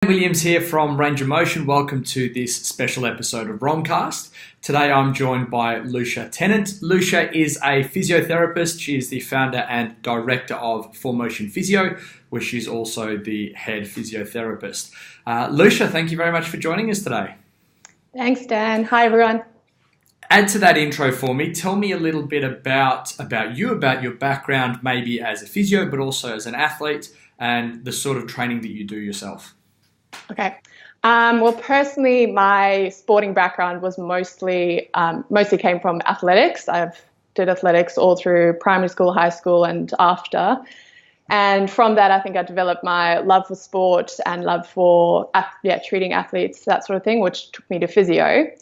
Williams here from Range of Motion. Welcome to this special episode of Romcast. Today I'm joined by Lucia Tennant. Lucia is a physiotherapist. She is the founder and director of Formotion Physio, where she's also the head physiotherapist. Lucia, thank you very much for joining us today. Thanks, Dan. Hi, everyone. Add to that intro for me. Tell me a little bit about you, about your background, maybe as a physio, but also as an athlete, and the sort of training that you do yourself. Okay. Well, personally, my sporting background was mostly came from athletics. I've did athletics all through primary school, high school, and after. And from that, I think I developed my love for sport and love for treating athletes, that sort of thing, which took me to physio.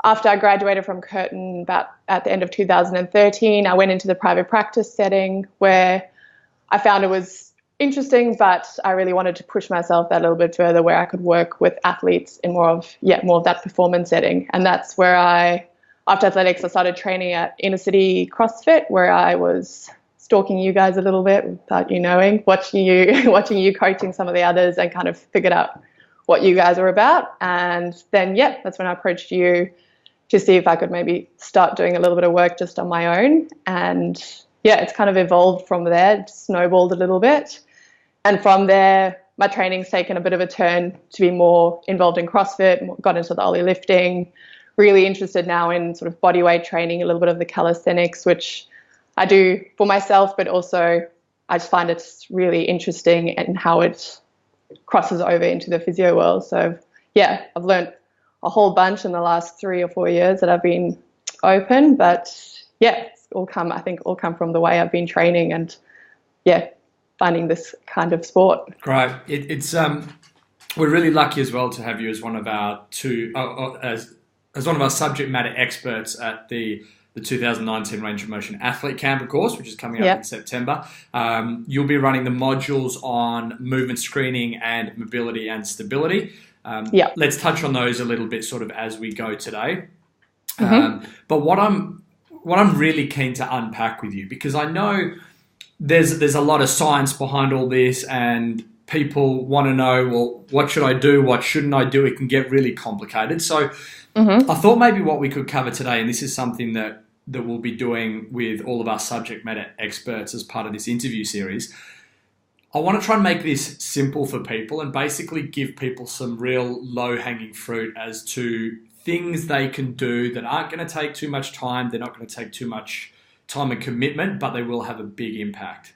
After I graduated from Curtin about at the end of 2013, I went into the private practice setting where I found it was interesting, but I really wanted to push myself that little bit further where I could work with athletes in more of that performance setting. And that's where after athletics, I started training at inner city CrossFit, where I was stalking you guys a little bit without you knowing, watching you coaching some of the others, and kind of figured out what you guys were about. And then, that's when I approached you to see if I could maybe start doing a little bit of work just on my own. And it's kind of evolved from there, snowballed a little bit. And from there, my training's taken a bit of a turn to be more involved in CrossFit, got into the ollie lifting, really interested now in sort of body weight training, a little bit of the calisthenics, which I do for myself, but also I just find it's really interesting in how it crosses over into the physio world. So, I've learned a whole bunch in the last 3 or 4 years that I've been open, but it's all come from the way I've been training and, finding this kind of sport. Great. It's we're really lucky as well to have you as one of our as one of our subject matter experts at the 2019 Range of Motion Athlete Camp, of course, which is coming up in September. You'll be running the modules on movement screening and mobility and stability. Let's touch on those a little bit sort of as we go today. But what I'm really keen to unpack with you, because I know there's a lot of science behind all this, and people want to know, well, what should I do? What shouldn't I do? It can get really complicated. So I thought maybe what we could cover today, and this is something that we'll be doing with all of our subject matter experts as part of this interview series. I want to try and make this simple for people and basically give people some real low-hanging fruit as to things they can do that aren't going to take too much time. They're not going to take too much time and commitment, but they will have a big impact.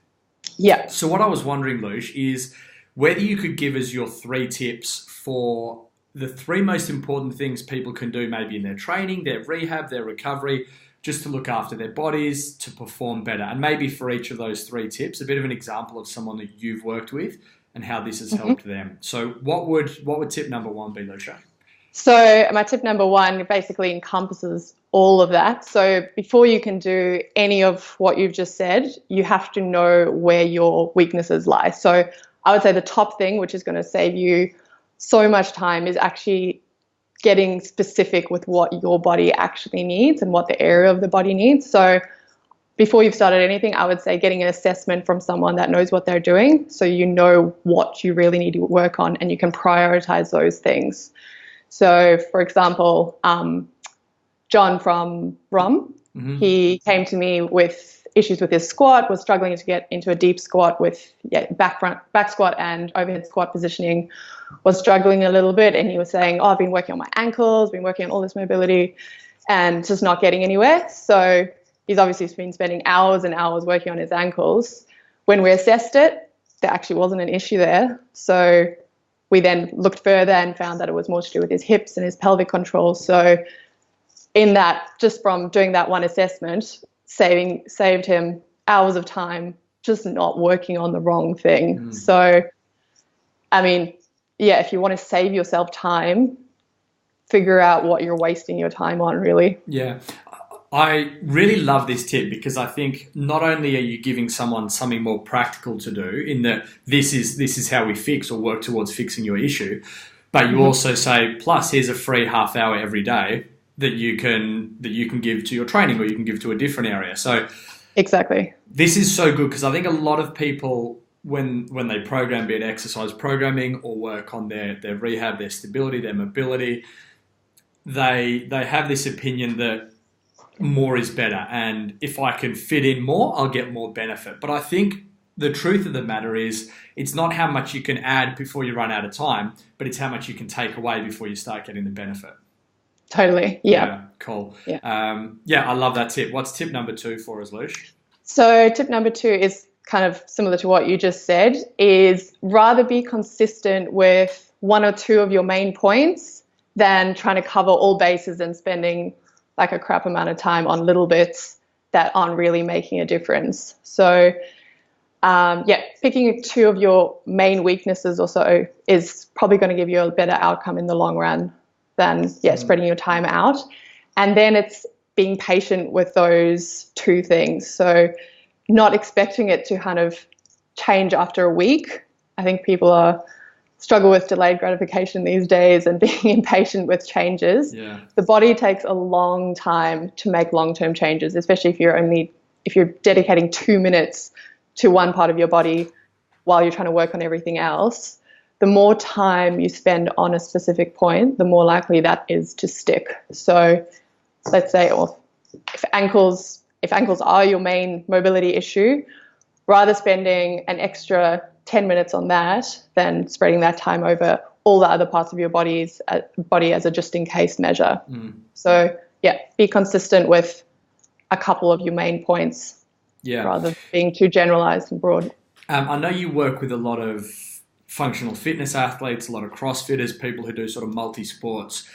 So what I was wondering, Lush, is whether you could give us your 3 tips for the 3 most important things people can do maybe in their training, their rehab, their recovery, just to look after their bodies, to perform better. And maybe for each of those 3 tips, a bit of an example of someone that you've worked with and how this has helped them. So what would tip number 1 be, Lucia? So my tip number 1 basically encompasses all of that. So before you can do any of what you've just said, you have to know where your weaknesses lie. So I would say the top thing, which is going to save you so much time, is actually getting specific with what your body actually needs and what the area of the body needs. So before you've started anything, I would say getting an assessment from someone that knows what they're doing, so you know what you really need to work on and you can prioritize those things. So, for example, John from ROM, he came to me with issues with his squat, was struggling to get into a deep squat with back squat and overhead squat positioning, was struggling a little bit, and he was saying, I've been working on my ankles, been working on all this mobility, and just not getting anywhere. So he's obviously been spending hours and hours working on his ankles. When we assessed it, there actually wasn't an issue there. So we then looked further and found that it was more to do with his hips and his pelvic control. So in that, just from doing that one assessment, saved him hours of time just not working on the wrong thing. So, I mean, if you want to save yourself time, figure out what you're wasting your time on, really. Yeah. I really love this tip because I think not only are you giving someone something more practical to do in that this is how we fix or work towards fixing your issue, but you also say, plus here's a free half hour every day that you can give to your training or you can give to a different area. So exactly. This is so good because I think a lot of people when they program, be it exercise programming or work on their rehab, their stability, their mobility, they have this opinion that more is better, and if I can fit in more, I'll get more benefit. But I think the truth of the matter is it's not how much you can add before you run out of time, but it's how much you can take away before you start getting the benefit. Totally. Yeah. Cool. Yeah. I love that tip. What's tip number 2 for us, Lush? So tip number 2 is kind of similar to what you just said, is rather be consistent with one or two of your main points than trying to cover all bases and spending like a crap amount of time on little bits that aren't really making a difference. So picking 2 of your main weaknesses or so is probably going to give you a better outcome in the long run than spreading your time out. And then it's being patient with those 2 things. So not expecting it to kind of change after a week. I think people struggle with delayed gratification these days and being impatient with changes. Yeah. The body takes a long time to make long-term changes, especially if you're dedicating 2 minutes to one part of your body while you're trying to work on everything else. The more time you spend on a specific point, the more likely that is to stick. So let's say, if ankles are your main mobility issue, rather spending an extra 10 minutes on that than spreading that time over all the other parts of your body as a just-in-case measure. So, be consistent with a couple of your main points rather than being too generalized and broad. I know you work with a lot of functional fitness athletes, a lot of CrossFitters, people who do sort of multi-sports.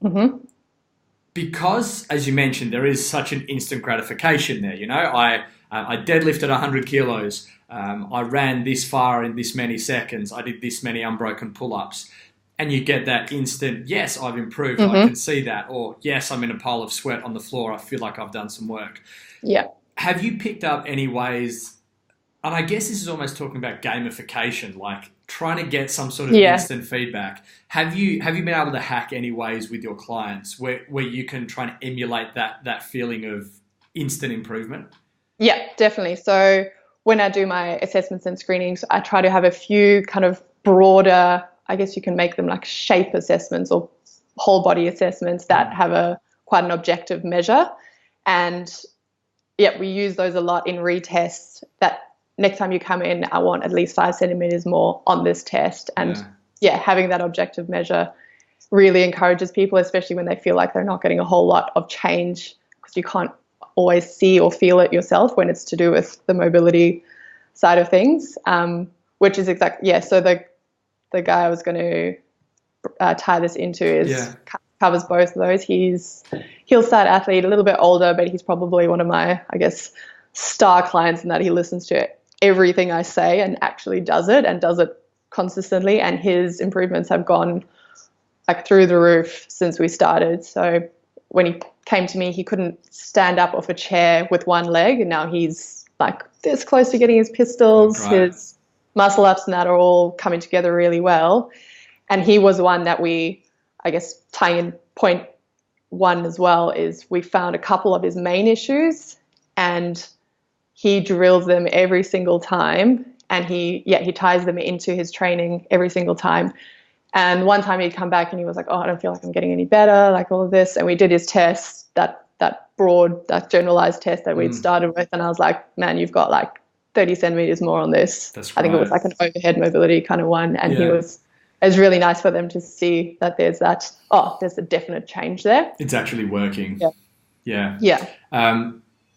Mm-hmm. Because, as you mentioned, there is such an instant gratification there. I deadlifted 100 kilos. I ran this far in this many seconds. I did this many unbroken pull-ups. And you get that instant, yes, I've improved. I can see that. Or, yes, I'm in a pile of sweat on the floor. I feel like I've done some work. Yeah. Have you picked up any ways, and I guess this is almost talking about gamification, like trying to get some sort of instant feedback. Have you been able to hack any ways with your clients where you can try and emulate that feeling of instant improvement? Yeah, definitely. So when I do my assessments and screenings, I try to have a few kind of broader, I guess you can make them like shape assessments or whole body assessments that have quite an objective measure. And we use those a lot in retests, that next time you come in, I want at least 5 centimeters more on this test. And having that objective measure really encourages people, especially when they feel like they're not getting a whole lot of change, because you can't always see or feel it yourself when it's to do with the mobility side of things, which is so the guy I was going to tie this into covers both of those. He'll start athlete, a little bit older, but he's probably one of my, I guess, star clients in that he listens to everything I say and actually does it consistently, and his improvements have gone like through the roof since we started. So when he came to me, he couldn't stand up off a chair with one leg, and now he's like this close to getting his pistols. His muscle ups and that are all coming together really well. And he was one that we, I guess, tying in point 1 as well, is we found a couple of his main issues and he drills them every single time, and he ties them into his training every single time. And one time he'd come back and he was like, I don't feel like I'm getting any better, like all of this. And we did his test, that generalized test that we'd started with. And I was like, man, you've got like 30 centimeters more on this. I think it was like an overhead mobility kind of one. And it was really nice for them to see that there's a definite change there. It's actually working. Yeah.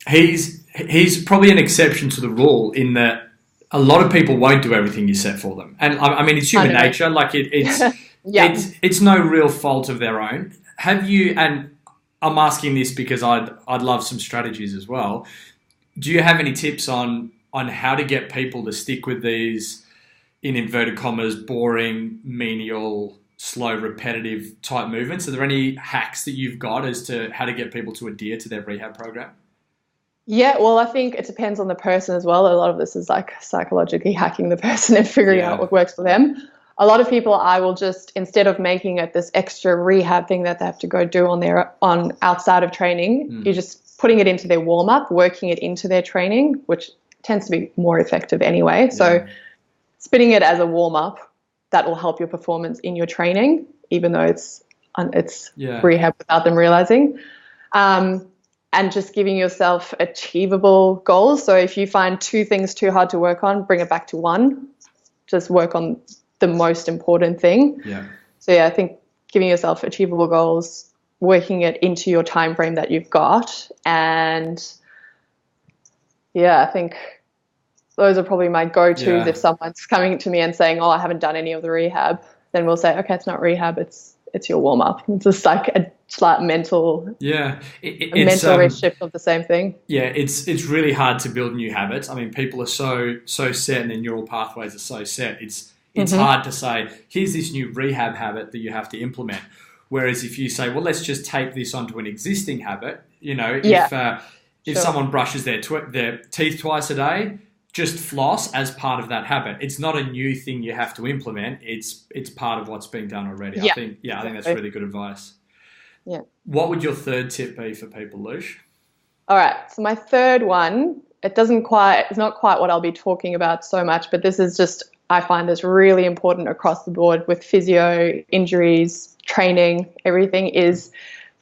He's probably an exception to the rule in that a lot of people won't do everything you set for them. And I mean, it's human nature. Like it's no real fault of their own. Have you, and I'm asking this because I'd love some strategies as well. Do you have any tips on how to get people to stick with these, in inverted commas, boring, menial, slow, repetitive type movements? Are there any hacks that you've got as to how to get people to adhere to their rehab program? Yeah, well, I think it depends on the person as well. A lot of this is like psychologically hacking the person and figuring out what works for them. A lot of people, I will just, instead of making it this extra rehab thing that they have to go do on outside of training, you're just putting it into their warm-up, working it into their training, which tends to be more effective anyway. So spinning it as a warm-up that will help your performance in your training, even though it's rehab without them realizing. And just giving yourself achievable goals. So if you find 2 things too hard to work on, bring it back to 1. Just work on the most important thing. Yeah. So I think giving yourself achievable goals, working it into your time frame that you've got, and I think those are probably my go-tos. Yeah. If someone's coming to me and saying, "Oh, I haven't done any of the rehab," then we'll say, "Okay, it's not rehab. It's your warm-up." It's just like a slight mental shift of the same thing. Yeah, it's really hard to build new habits. I mean, people are so set, and their neural pathways are so set. It's hard to say, here's this new rehab habit that you have to implement. Whereas if you say, well, let's just take this onto an existing habit, if someone brushes their teeth twice a day, just floss as part of that habit. It's not a new thing you have to implement. It's part of what's being done already. Yeah. I think that's really good advice. Yeah. What would your third tip be for people, Lucia? All right. So my third one, it's not quite what I'll be talking about so much, but this is just, I find this really important across the board with physio, injuries, training, everything, is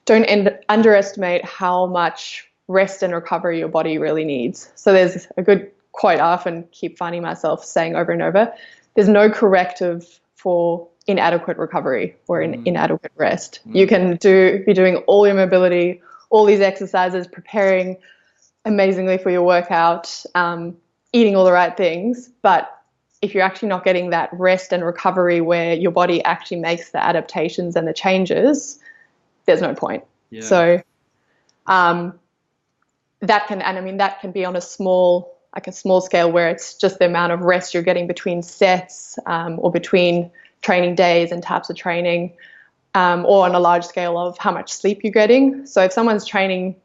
don't underestimate how much rest and recovery your body really needs. So there's a good quote I often keep finding myself saying over and over: there's no corrective for inadequate recovery or inadequate rest. You can be doing all your mobility, all these exercises, preparing amazingly for your workout, eating all the right things, but if you're actually not getting that rest and recovery where your body actually makes the adaptations and the changes, there's no point. Yeah. So that can be on a small scale where it's just the amount of rest you're getting between sets, or between training days and types of training, or on a large scale of how much sleep you're getting. So if someone's training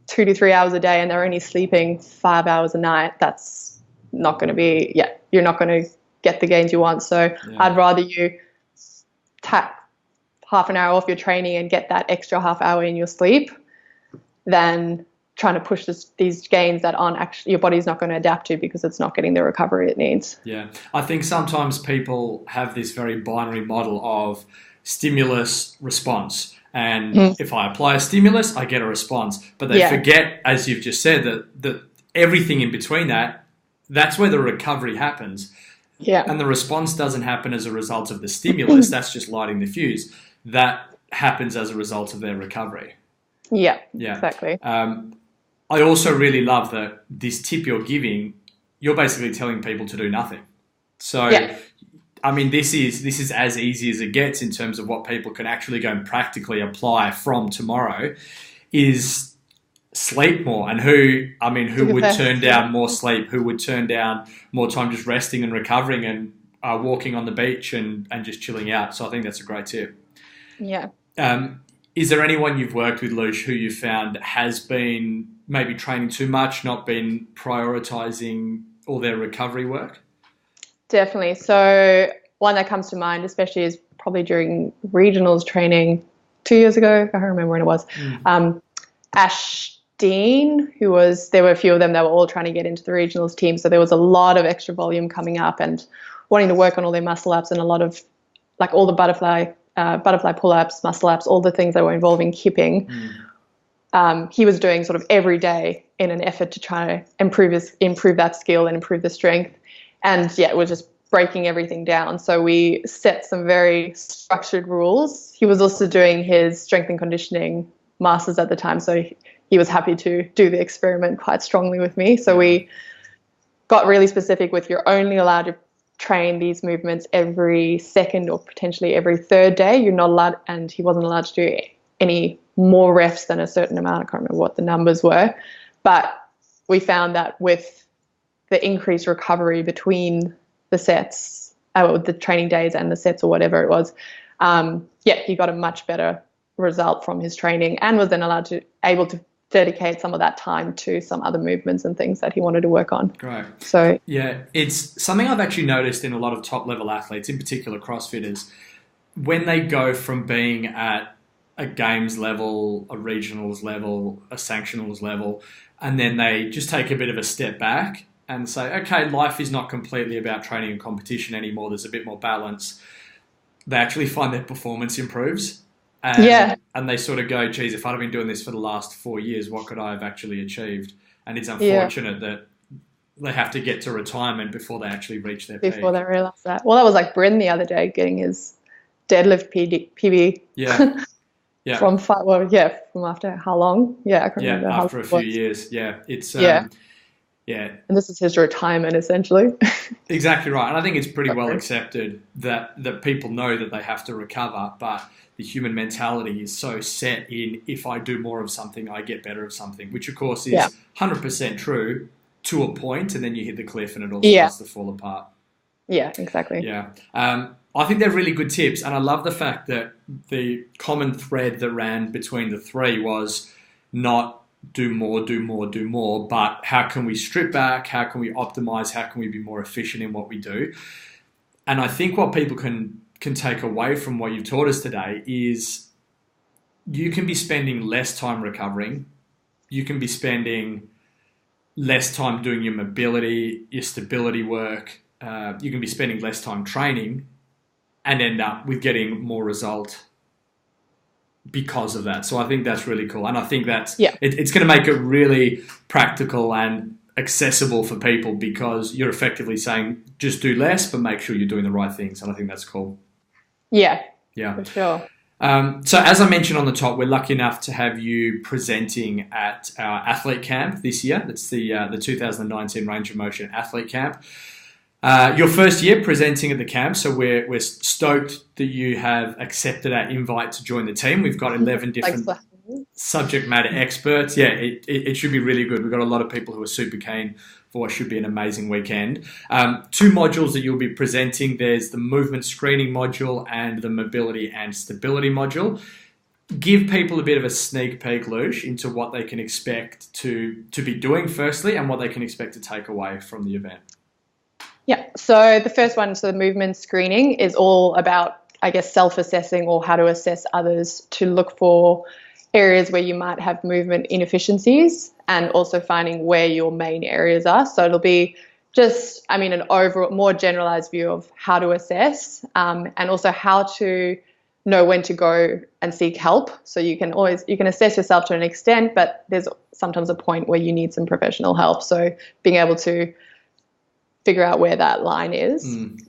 2 to 3 hours a day and they're only sleeping 5 hours a night, that's not going to be, you're not going to get the gains you want. So I'd rather you tap half an hour off your training and get that extra half hour in your sleep than trying to push these gains that aren't actually, your body's not going to adapt to because it's not getting the recovery it needs. Yeah. I think sometimes people have this very binary model of stimulus response. And if I apply a stimulus, I get a response. But they forget, as you've just said, that everything in between that's where the recovery happens. Yeah. And the response doesn't happen as a result of the stimulus. That's just lighting the fuse. That happens as a result of their recovery. Yeah. Exactly. I also really love that this tip you're giving, you're basically telling people to do nothing. So, I mean, this is as easy as it gets in terms of what people can actually go and practically apply from tomorrow is sleep more. And who would turn down more sleep? Who would turn down more time just resting and recovering and walking on the beach and just chilling out? So I think that's a great tip. Yeah. Is there anyone you've worked with, Lucia, who you found has been maybe training too much, not been prioritising all their recovery work? Definitely. So one that comes to mind, especially, is probably during regionals training 2 years ago. I can't remember when it was. Ash Dean, there were a few of them that were all trying to get into the regionals team. So there was a lot of extra volume coming up and wanting to work on all their muscle ups and a lot of, like, all the butterfly pull-ups, muscle ups, all the things that were involving kipping. He was doing sort of every day in an effort to try to improve that skill and improve the strength. And it was just breaking everything down. So we set some very structured rules. He was also doing his strength and conditioning masters at the time, so he was happy to do the experiment quite strongly with me. So we got really specific with, you're only allowed to train these movements every second or potentially every third day. You're not allowed, and he wasn't allowed to do any more reps than a certain amount. I can't remember what the numbers were, but we found that with the increased recovery between the sets, the training days and the sets or whatever it was, he got a much better result from his training and was then able to dedicate some of that time to some other movements and things that he wanted to work on. Great. So it's something I've actually noticed in a lot of top level athletes, in particular CrossFitters, when they go from being at a games level, a regionals level, a sanctionals level, and then they just take a bit of a step back and say, okay, life is not completely about training and competition anymore. There's a bit more balance. They actually find their performance improves. And they sort of go, geez, if I'd have been doing this for the last 4 years, what could I have actually achieved? And it's unfortunate that they have to get to retirement before they actually reach their peak. Before they realise that. Well, that was like Bryn the other day getting his deadlift PB. Yeah. Yeah. From after how long? Yeah, I can't remember. After a few years. Yeah. It's yeah. And this is his retirement, essentially. Exactly right. And I think it's pretty well accepted that people know that they have to recover, but the human mentality is so set in, if I do more of something, I get better of something, which of course is 100% true to a point, and then you hit the cliff and it all starts to fall apart. Yeah, exactly. Yeah. I think they're really good tips, and I love the fact that the common thread that ran between the three was not do more, but how can we strip back? How can we optimize? How can we be more efficient in what we do? And I think what people can take away from what you've taught us today is you can be spending less time recovering. You can be spending less time doing your mobility, your stability work. You can be spending less time training and end up with getting more result because of that. So I think that's really cool. And I think that's it's going to make it really practical and accessible for people, because you're effectively saying just do less, but make sure you're doing the right things. And I think that's cool. Yeah, for sure. So as I mentioned on the top, we're lucky enough to have you presenting at our athlete camp this year. That's the 2019 Range of Motion Athlete Camp. Your first year presenting at the camp, so we're stoked that you have accepted our invite to join the team. We've got 11 different subject matter experts. Yeah, it should be really good. We've got a lot of people who are super keen for what should be an amazing weekend. 2 modules that you'll be presenting. There's the movement screening module and the mobility and stability module. Give people a bit of a sneak peek, Lucia, into what they can expect to be doing firstly, and what they can expect to take away from the event. Yeah, so the first one, so the movement screening, is all about, I guess, self-assessing or how to assess others to look for areas where you might have movement inefficiencies, and also finding where your main areas are. So it'll be just, an overall, more generalized view of how to assess, and also how to know when to go and seek help. So you can assess yourself to an extent, but there's sometimes a point where you need some professional help. So being able to figure out where that line is.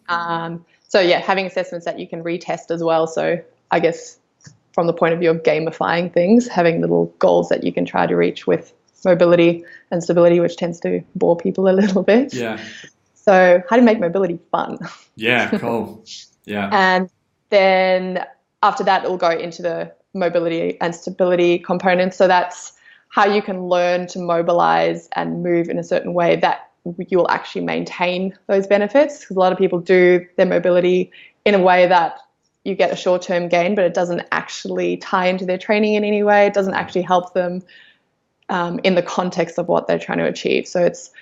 Having assessments that you can retest as well. So I guess from the point of view of gamifying things, having little goals that you can try to reach with mobility and stability, which tends to bore people a little bit. Yeah. So how to make mobility fun. Yeah, cool. Yeah. And then after that, it'll go into the mobility and stability components. So that's how you can learn to mobilize and move in a certain way that you'll actually maintain those benefits, because a lot of people do their mobility in a way that you get a short-term gain, but it doesn't actually tie into their training in any way. It doesn't actually help them in the context of what they're trying to achieve. So it's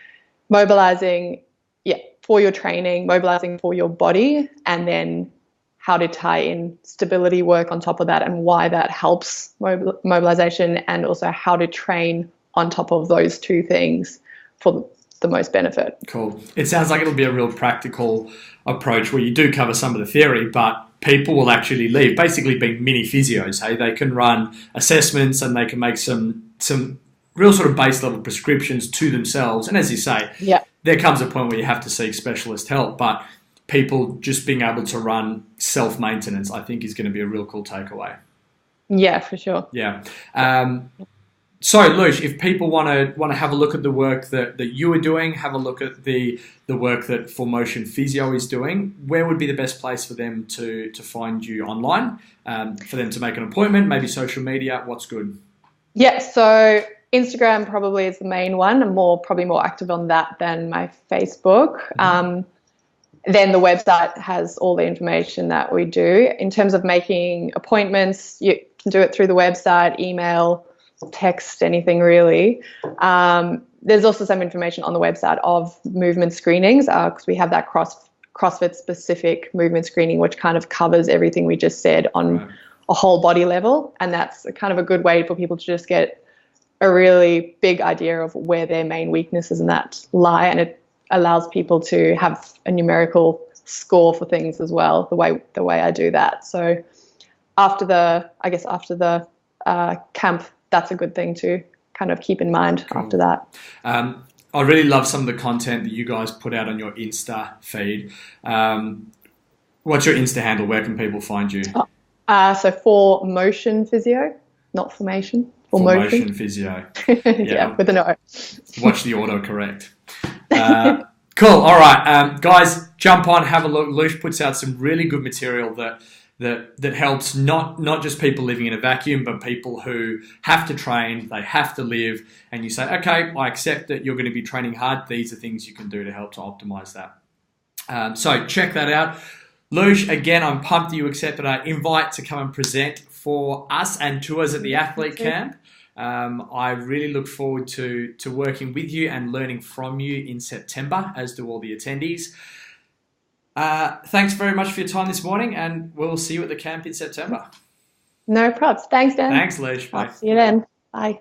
mobilizing, for your training, mobilizing for your body, and then how to tie in stability work on top of that, and why that helps mobilization, and also how to train on top of those two things for the most benefit. Cool. It sounds like it'll be a real practical approach where you do cover some of the theory, but people will actually leave basically being mini physios. Hey, they can run assessments and they can make some real sort of base level prescriptions to themselves. And as you say, there comes a point where you have to seek specialist help, but people just being able to run self-maintenance, I think, is going to be a real cool takeaway. Yeah, for sure. Yeah. So, Lucia, if people want to have a look at the work that you are doing, have a look at the work that Formotion Physio is doing, where would be the best place for them to find you online, for them to make an appointment, maybe social media? What's good? Yeah, so Instagram probably is the main one. I'm probably more active on that than my Facebook. Then the website has all the information that we do. In terms of making appointments, you can do it through the website, email, text, anything really. There's also some information on the website of movement screenings, because we have that CrossFit specific movement screening, which kind of covers everything we just said on a whole body level. And that's kind of a good way for people to just get a really big idea of where their main weaknesses in that lie. And it allows people to have a numerical score for things as well, the way I do that. So after the camp, that's a good thing to kind of keep in mind. Cool. After that. I really love some of the content that you guys put out on your Insta feed. What's your Insta handle? Where can people find you? So Formotion Physio, not formation. Formotion Physio. Yeah, with an O. Watch the autocorrect. Cool. All right, guys, jump on, have a look. Lucia puts out some really good material that helps not just people living in a vacuum, but people who have to train, they have to live, and you say, okay, I accept that you're going to be training hard. These are things you can do to help to optimize that. So check that out. Lucia, again, I'm pumped that you accepted our invite to come and present for us and to us at the athlete camp. I really look forward to working with you and learning from you in September, as do all the attendees. Thanks very much for your time this morning, and we'll see you at the camp in September. No props. Thanks, Dan. Thanks, Lucia. I'll see you then. Bye.